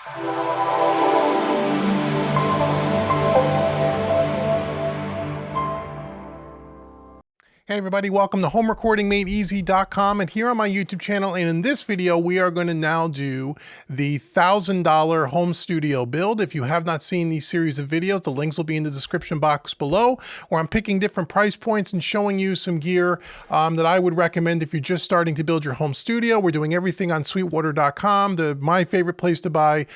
Hey everybody, welcome to HomeRecordingMadeEasy.com, and here on my YouTube channel, and in this video we are going to now do the $1,000 home studio build. If you have not seen these series of videos, the links will be in the description box below, where I'm picking different price points and showing you some gear that I would recommend if you're just starting to build your home studio. We're doing everything on Sweetwater.com, my favorite place to buy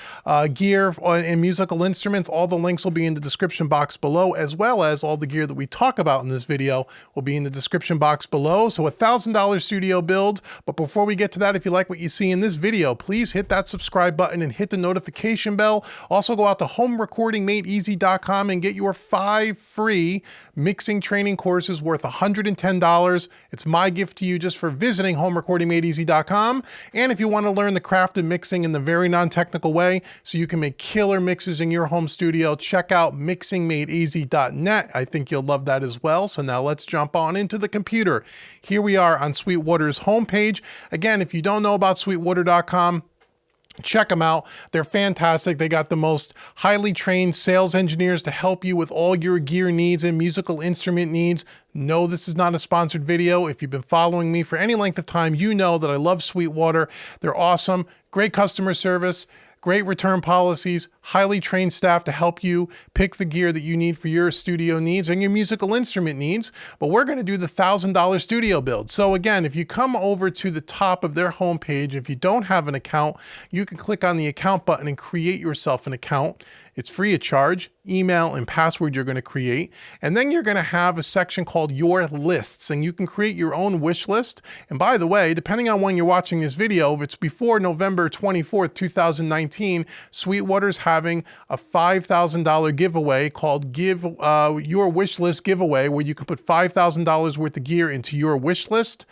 gear and musical instruments. All the links will be in the description box below, as well as all the gear that we talk about in this video will be in the description box below. So $1,000 studio build. But before we get to that, if you like what you see in this video, please hit that subscribe button and hit the notification bell. Also go out to HomeRecordingMadeEasy.com and get your 5 free mixing training courses worth $110. It's my gift to you just for visiting HomeRecordingMadeEasy.com. And if you want to learn the craft of mixing in the very non-technical way so you can make killer mixes in your home studio, check out mixingmadeeasy.net. I think you'll love that as well. So now let's jump on into the computer. Here we are on Sweetwater's homepage. Again, if you don't know about Sweetwater.com, check them out. They're fantastic. They got the most highly trained sales engineers to help you with all your gear needs and musical instrument needs. No, this is not a sponsored video. If you've been following me for any length of time, you know that I love Sweetwater. They're awesome. Great customer service. Great return policies, highly trained staff to help you pick the gear that you need for your studio needs and your musical instrument needs. But we're going to do the $1,000 studio build. So again, if you come over to the top of their homepage, if you don't have an account, you can click on the account button and create yourself an account. It's free of charge, email and password you're going to create. And then you're going to have a section called Your Lists, and you can create your own wish list. And by the way, depending on when you're watching this video, if it's before November 24th, 2019, Sweetwater's having a $5,000 giveaway called Give Your Wish List Giveaway, where you can put $5,000 worth of gear into your wish list.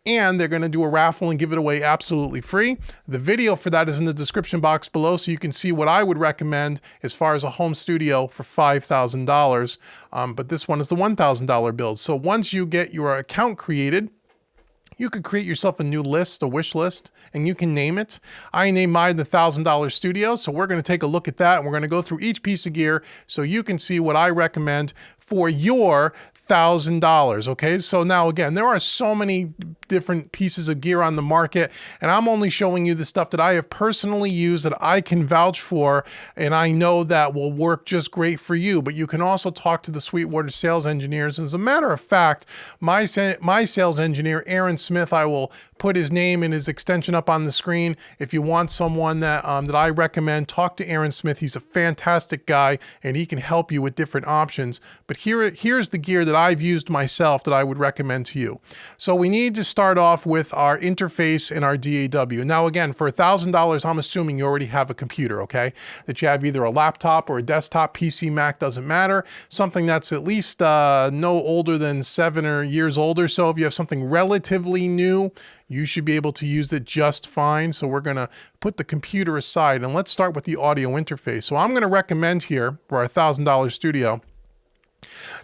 And they're going to do a raffle and give it away absolutely free. The video for that is in the description box below, so you can see what I would recommend as far as a home studio for $5,000. But this one is the $1,000 build. So once you get your account created, you could create yourself a new list, a wish list, and you can name it. I named mine the $1,000 studio, so we're going to take a look at that, and we're going to go through each piece of gear so you can see what I recommend for your $1,000. Okay, so now again, there are so many different pieces of gear on the market, and I'm only showing you the stuff that I have personally used, that I can vouch for, and I know that will work just great for you. But you can also talk to the Sweetwater sales engineers. As a matter of fact, my sales engineer, Aaron Smith, I will put his name and his extension up on the screen. If you want someone that I recommend, talk to Aaron Smith. He's a fantastic guy, and he can help you with different options. But here's the gear that I've used myself that I would recommend to you. So we need to start off with our interface and our DAW. Now again, for $1,000, I'm assuming you already have a computer, okay? That you have either a laptop or a desktop, PC, Mac, doesn't matter. Something that's at least no older than 7 years old or so. If you have something relatively new, you should be able to use it just fine. So we're going to put the computer aside and let's start with the audio interface. So I'm going to recommend here for our $1,000 studio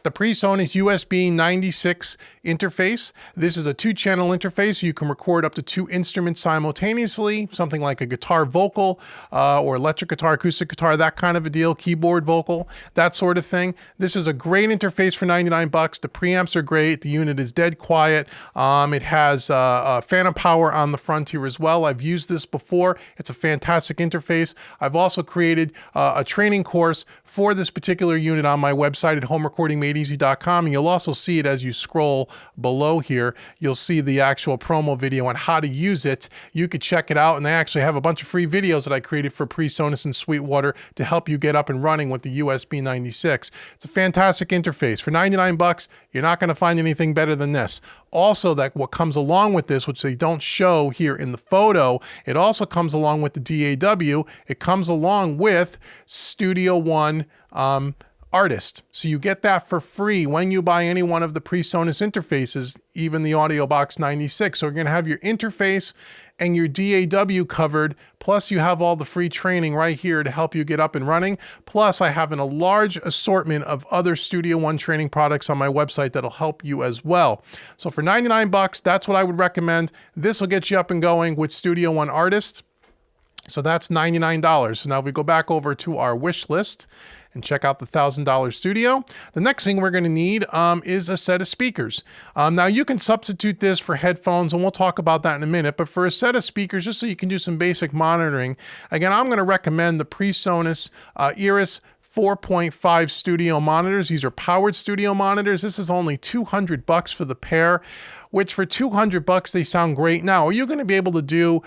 the PreSonus USB 96 interface. This is a 2-channel interface, so you can record up to 2 instruments simultaneously, something like a guitar vocal or electric guitar, acoustic guitar, that kind of a deal, keyboard vocal, that sort of thing. This is a great interface for 99 bucks. The preamps are great. The unit is dead quiet. It has a phantom power on the front here as well. I've used this before. It's a fantastic interface. I've also created a training course for this particular unit on my website at HomeRecordingMadeEasy.com, and you'll also see it as you scroll below here. You'll see the actual promo video on how to use it. You could check it out, and they actually have a bunch of free videos that I created for PreSonus and Sweetwater to help you get up and running with the USB 96. It's a fantastic interface. For 99 bucks, you're not going to find anything better than this. Also, that what comes along with this, which they don't show here in the photo, it also comes along with the DAW. It comes along with Studio One Artist. So you get that for free when you buy any one of the PreSonus interfaces, even the Audio Box 96. So you're going to have your interface and your DAW covered, plus you have all the free training right here to help you get up and running. Plus I have a large assortment of other Studio One training products on my website that'll help you as well. So for 99 bucks, that's what I would recommend. This will get you up and going with Studio One Artist. So that's $99. So now we go back over to our wish list and check out the $1,000 studio. The next thing we're going to need is a set of speakers. Now you can substitute this for headphones, and we'll talk about that in a minute, but for a set of speakers, just so you can do some basic monitoring, again, I'm going to recommend the PreSonus Iris 4.5 studio monitors. These are powered studio monitors. This is only $200 for the pair, which for $200 they sound great. Now, are you going to be able to do,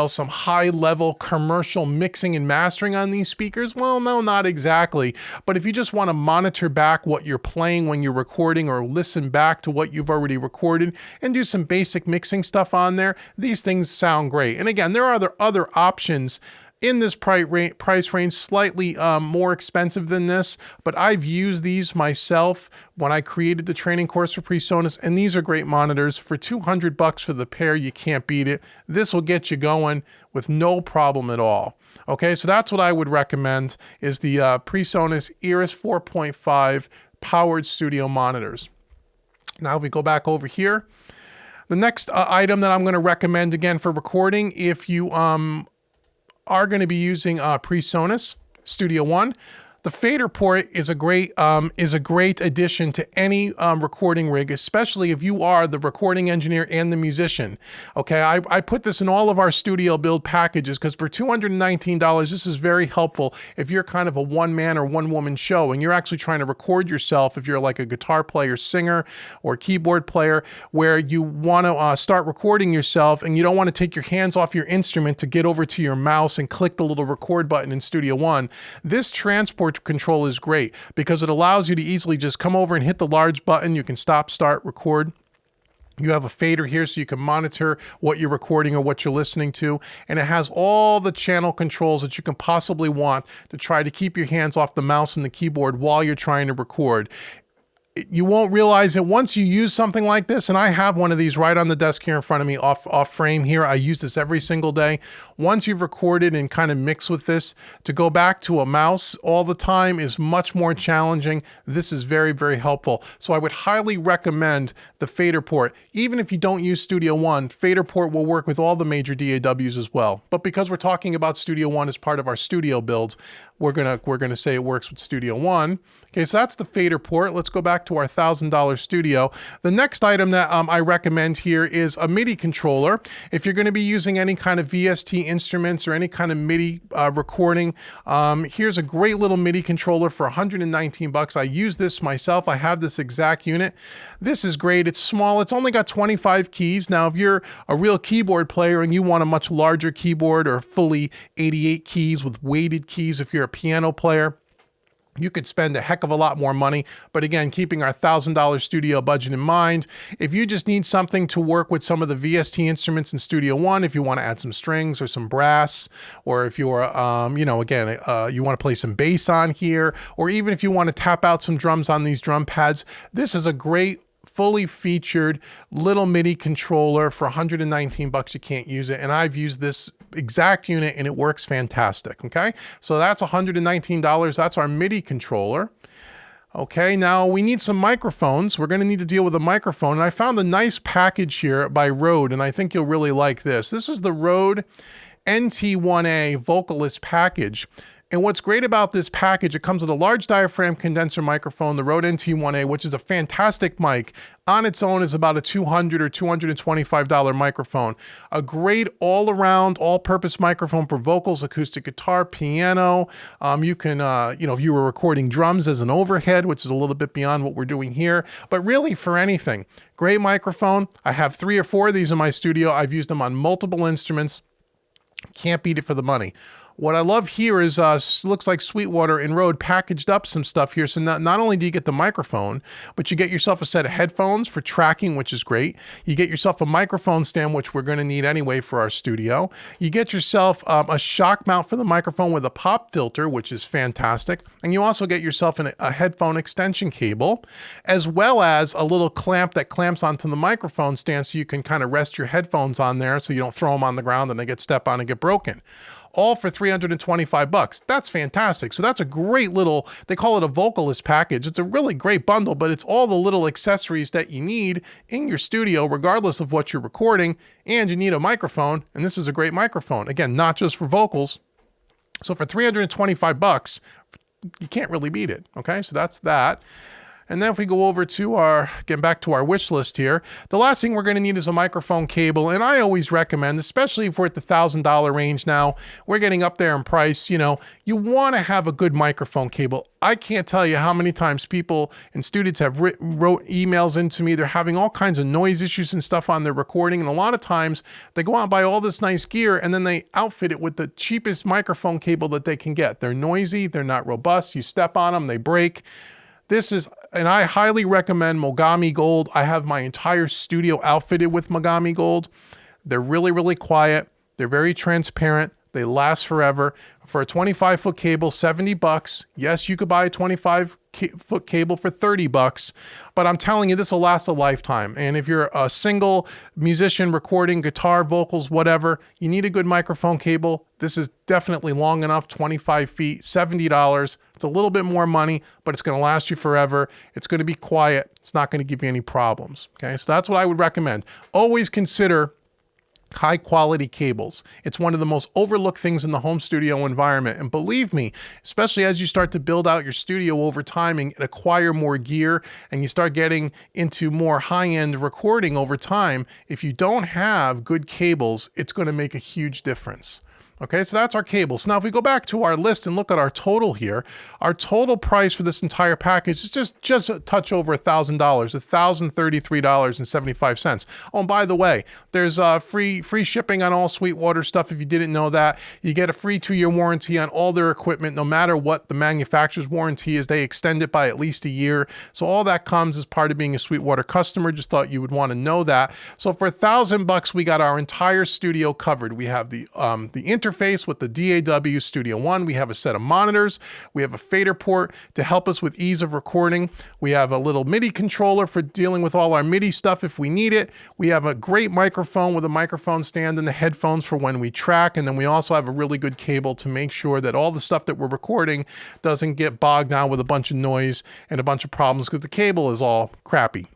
some high-level commercial mixing and mastering on these speakers? Well, no, not exactly. But if you just want to monitor back what you're playing when you're recording, or listen back to what you've already recorded and do some basic mixing stuff on there, these things sound great. And again, there are other options in this price range, slightly more expensive than this, but I've used these myself when I created the training course for PreSonus, and these are great monitors. For $200 for the pair, you can't beat it. This will get you going with no problem at all. Okay, so that's what I would recommend, is the PreSonus Iris 4.5 powered studio monitors. Now we go back over here. The next item that I'm going to recommend, again, for recording, if you are going to be using PreSonus Studio One, the fader port is a great addition to any recording rig, especially if you are the recording engineer and the musician. Okay, I put this in all of our studio build packages because for $219, this is very helpful if you're kind of a one-man or one-woman show and you're actually trying to record yourself, if you're like a guitar player, singer, or keyboard player, where you want to start recording yourself and you don't want to take your hands off your instrument to get over to your mouse and click the little record button in Studio One. This transport control is great because it allows you to easily just come over and hit the large button. You can stop, start, record. You have a fader here so you can monitor what you're recording or what you're listening to. And it has all the channel controls that you can possibly want to try to keep your hands off the mouse and the keyboard while you're trying to record. You won't realize it once you use something like this, and I have one of these right on the desk here in front of me, off frame here. I use this every single day. Once you've recorded and kind of mixed with this, to go back to a mouse all the time is much more challenging. This is very, very helpful. So I would highly recommend the fader port. Even if you don't use Studio One, fader port will work with all the major DAWs as well. But because we're talking about Studio One as part of our studio builds, we're gonna say it works with Studio One. Okay, so that's the fader port. Let's go back to our $1,000 studio. The next item that I recommend here is a MIDI controller. If you're gonna be using any kind of VST instruments or any kind of MIDI recording, here's a great little MIDI controller for $119. I use this myself. I have this exact unit. This is great. It's small. It's only got 25 keys. Now, if you're a real keyboard player and you want a much larger keyboard, or fully 88 keys with weighted keys, if you're a piano player, you could spend a heck of a lot more money. But again, keeping our $1,000 studio budget in mind, if you just need something to work with some of the VST instruments in Studio One, if you want to add some strings or some brass, or if you're, you want to play some bass on here, or even if you want to tap out some drums on these drum pads, this is a great fully featured little MIDI controller for $119. You can't use it. And I've used this exact unit and it works fantastic. Okay, so that's $119. That's our MIDI controller. Okay, now we need some microphones. We're going to need to deal with a microphone. And I found a nice package here by Rode, and I think you'll really like this. This is the Rode NT1A Vocalist package. And what's great about this package, it comes with a large diaphragm condenser microphone, the Rode NT1A, which is a fantastic mic. On its own is about a $200 or $225 microphone. A great all-around, all-purpose microphone for vocals, acoustic guitar, piano. You can, if you were recording drums as an overhead, which is a little bit beyond what we're doing here, but really for anything. Great microphone. I have 3 or 4 of these in my studio. I've used them on multiple instruments. Can't beat it for the money. What I love here is, looks like Sweetwater and Rode packaged up some stuff here. So not only do you get the microphone, but you get yourself a set of headphones for tracking, which is great. You get yourself a microphone stand, which we're going to need anyway for our studio. You get yourself a shock mount for the microphone with a pop filter, which is fantastic. And you also get yourself a headphone extension cable, as well as a little clamp that clamps onto the microphone stand so you can kind of rest your headphones on there so you don't throw them on the ground and they get stepped on and get broken. all for 325 bucks. That's fantastic. So that's a great little, they call it a vocalist package. It's a really great bundle, but it's all the little accessories that you need in your studio, regardless of what you're recording. And you need a microphone, and this is a great microphone. Again, not just for vocals. So for 325 bucks, you can't really beat it. Okay, so that's that. And then if we go over to getting back to our wish list here, the last thing we're going to need is a microphone cable. And I always recommend, especially if we're at the $1,000 range now, we're getting up there in price, you know, you want to have a good microphone cable. I can't tell you how many times people and students have wrote emails into me. They're having all kinds of noise issues and stuff on their recording. And a lot of times they go out and buy all this nice gear and then they outfit it with the cheapest microphone cable that they can get. They're noisy. They're not robust. You step on them, they break. This is, and I highly recommend Mogami Gold. I have my entire studio outfitted with Mogami Gold. They're really, really quiet. They're very transparent. They last forever. For a 25-foot cable, 70 bucks. Yes, you could buy a 25-foot cable for 30 bucks, but I'm telling you, this will last a lifetime. And if you're a single musician recording guitar, vocals, whatever, you need a good microphone cable. This is definitely long enough, 25 feet, $70. It's a little bit more money, but it's going to last you forever. It's going to be quiet. It's not going to give you any problems. Okay, so that's what I would recommend. Always consider high quality cables. It's one of the most overlooked things in the home studio environment. And believe me, especially as you start to build out your studio over time and acquire more gear and you start getting into more high-end recording over time, if you don't have good cables, it's going to make a huge difference. Okay, so that's our cables. Now, if we go back to our list and look at our total here, our total price for this entire package is just a touch over $1,000, $1,033.75. Oh, and by the way, there's free shipping on all Sweetwater stuff. If you didn't know that, you get a free 2-year warranty on all their equipment, no matter what the manufacturer's warranty is. They extend it by at least a year. So all that comes as part of being a Sweetwater customer. Just thought you would want to know that. So for $1,000, we got our entire studio covered. We have the interface with the DAW Studio One. We have a set of monitors. We have a fader port to help us with ease of recording. We have a little MIDI controller for dealing with all our MIDI stuff if we need it. We have a great microphone with a microphone stand and the headphones for when we track. And then we also have a really good cable to make sure that all the stuff that we're recording doesn't get bogged down with a bunch of noise and a bunch of problems because the cable is all crappy.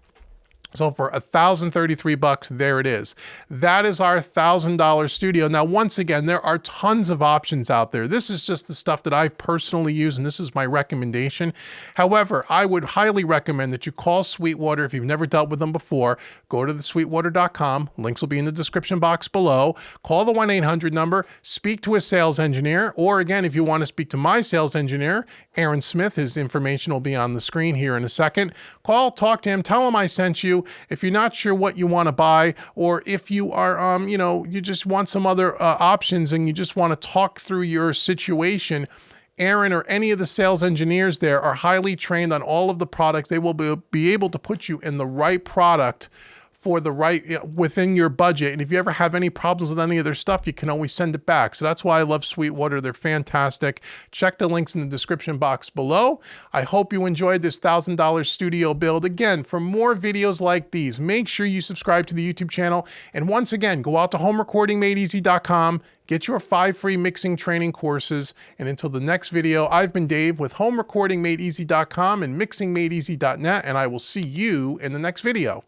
So for $1,033, there it is. That is our $1,000 studio. Now, once again, there are tons of options out there. This is just the stuff that I've personally used, and this is my recommendation. However, I would highly recommend that you call Sweetwater if you've never dealt with them before. Go to the sweetwater.com. Links will be in the description box below. Call the 1-800 number, speak to a sales engineer, or again, if you want to speak to my sales engineer, Aaron Smith, his information will be on the screen here in a second. Call, talk to him, tell him I sent you. If you're not sure what you want to buy, or if you are, you just want some other options and you just want to talk through your situation, Aaron or any of the sales engineers there are highly trained on all of the products. They will be able to put you in the right product for the right, within your budget. And if you ever have any problems with any of their stuff, you can always send it back. So that's why I love Sweetwater. They're fantastic. Check the links in the description box below. I hope you enjoyed this $1,000 studio build. Again, for more videos like these, make sure you subscribe to the YouTube channel. And once again, go out to homerecordingmadeeasy.com, get your 5 free mixing training courses. And until the next video, I've been Dave with homerecordingmadeeasy.com and mixingmadeeasy.net, and I will see you in the next video.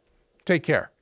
Take care.